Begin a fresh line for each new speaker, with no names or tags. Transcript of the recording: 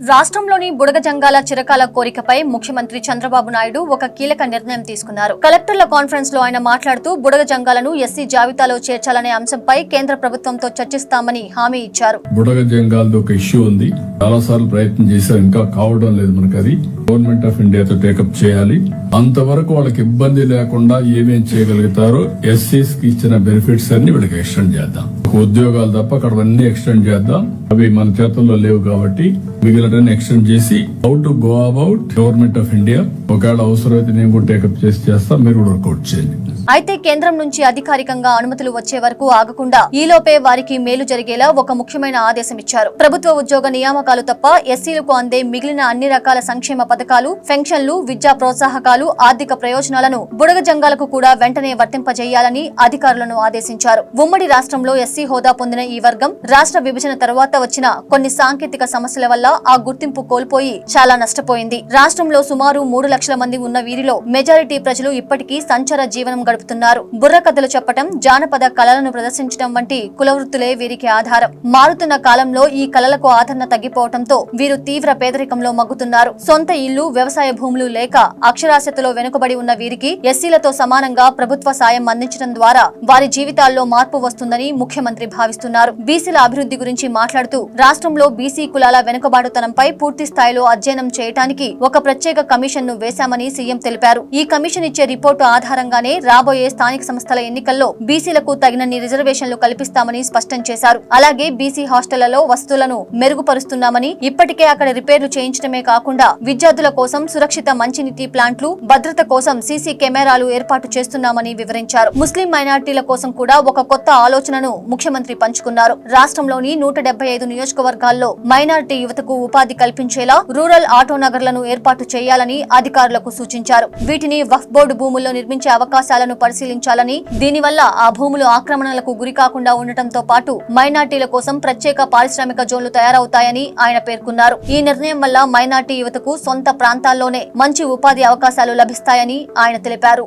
రాష్ట్రంలోని బుడగ జంగాల చిరకాల కోరికపై ముఖ్యమంత్రి చంద్రబాబు నాయుడు ఒక కీలక నిర్ణయం తీసుకున్నారు. కలెక్టర్ల కాన్ఫరెన్స్ లో ఆయన మాట్లాడుతూ బుడగ జంగాలను ఎస్సీ జాబితాలో చేర్చాలనే అంశంపై కేంద్ర ప్రభుత్వంతో చర్చిస్తామని హామీ ఇచ్చారు.
బుడగ జంగాలది ఒక ఇష్యూ ఉంది. చాలా సార్లు ప్రయత్నం చేశారు, ఇంకా కావడం లేదు. మనకు అది గవర్నమెంట్ ఆఫ్ ఇండియాతో టేకప్ చేయాలి. అంతవరకు వాళ్ళకి ఇబ్బంది లేకుండా ఏమేం చేయగలుగుతారో ఎస్సీస్ కి ఇచ్చిన బెనిఫిట్స్ అన్ని వీళ్ళకి ఎక్స్టెండ్ చేద్దాం. ఉద్యోగాలు తప్ప అక్కడ అన్ని ఎక్స్టెండ్ చేద్దాం. అవి మన చేతుల్లో లేవు కాబట్టి మిగిలిన ఎక్స్టెండ్ చేసి how to go about government of India ఒకవేళ అవసరమైతే నేను కూడా టేకప్ చేస్తాం. మీరు కూడా వర్కౌట్ చేయండి.
అయితే కేంద్రం నుంచి అధికారికంగా అనుమతులు వచ్చే వరకు ఆగకుండా ఈలోపే వారికి మేలు జరిగేలా ఒక ముఖ్యమైన ఆదేశం ఇచ్చారు. ప్రభుత్వ ఉద్యోగ నియామకాలు తప్ప ఎస్సీలకు అందే మిగిలిన అన్ని రకాల సంక్షేమ పథకాలు, పెన్షన్లు, విద్యా ప్రోత్సాహకాలు, ఆర్థిక ప్రయోజనాలను బుడగ జంగాలకు కూడా వెంటనే వర్తింపజేయాలని అధికారులను ఆదేశించారు. ఉమ్మడి రాష్ట్రంలో ఎస్సీ హోదా పొందిన ఈ వర్గం రాష్ట్ర విభజన తర్వాత వచ్చిన కొన్ని సాంకేతిక సమస్యల వల్ల ఆ గుర్తింపు కోల్పోయి చాలా నష్టపోయింది. రాష్ట్రంలో సుమారు 3 లక్షల మంది ఉన్న వీరిలో మెజారిటీ ప్రజలు ఇప్పటికీ సంచార జీవనం గడుపుతున్నారు. బుర్ర కథలు చెప్పటం, జానపద కళలను ప్రదర్శించడం వంటి కులవృత్తులే వీరికి ఆధారం. మారుతున్న కాలంలో ఈ కళలకు ఆదరణ తగ్గిపోవడంతో వీరు తీవ్ర పేదరికంలో మగ్గుతున్నారు. సొంత ఇల్లు, వ్యవసాయ భూములు లేక అక్షరాస్యతలో వెనుకబడి ఉన్న వీరికి ఎస్సీలతో సమానంగా ప్రభుత్వ సాయం అందించడం ద్వారా వారి జీవితాల్లో మార్పు వస్తుందని ముఖ్యమంత్రి భావిస్తున్నారు. బీసీల అభివృద్ధి గురించి మాట్లాడుతూ రాష్ట్రంలో బీసీ కులాల వెనుకబాటుతనంపై పూర్తి స్థాయిలో అధ్యయనం చేయడానికి ఒక ప్రత్యేక కమిషన్ ను వేశామని సీఎం తెలిపారు. ఈ కమిషన్ ఇచ్చే రిపోర్టు ఆధారంగానే రాబోయే స్థానిక సంస్థల ఎన్నికల్లో బీసీలకు తగినన్ని రిజర్వేషన్లు కల్పిస్తామని స్పష్టం చేశారు. అలాగే బీసీ హాస్టళ్లలో వసతులను మెరుగుపరుస్తున్నామని, ఇప్పటికే అక్కడ రిపేర్లు చేయించడమే కాకుండా విద్యార్థుల కోసం సురక్షిత మంచినీటి ప్లాంట్లు, భద్రత కోసం సీసీ కెమెరాలు ఏర్పాటు చేస్తున్నామని వివరించారు. ముస్లిం మైనార్టీల కోసం కూడా ఒక కొత్త ఆలోచనను ముఖ్యమంత్రి పంచుకున్నారు. రాష్ట్రంలోని 175 నియోజకవర్గాల్లో మైనార్టీ యువతకు ఉపాధి కల్పించేలా రూరల్ ఆటో నగర్లను ఏర్పాటు చేయాలని అధికారులకు సూచించారు. వీటిని వక్ఫ్ బోర్డు భూముల్లో నిర్మించే అవకాశాలను పరిశీలించాలని, దీనివల్ల ఆ భూములు ఆక్రమణలకు గురికాకుండా ఉండటంతో పాటు మైనార్టీల కోసం ప్రత్యేక పారిశ్రామిక జోన్లు తయారవుతాయని ఆయన పేర్కొన్నారు. ఈ నిర్ణయం వల్ల మైనార్టీ యువతకు సొంత ప్రాంతాల్లోనే మంచి ఉపాధి అవకాశాలు లభిస్తాయని ఆయన తెలిపారు.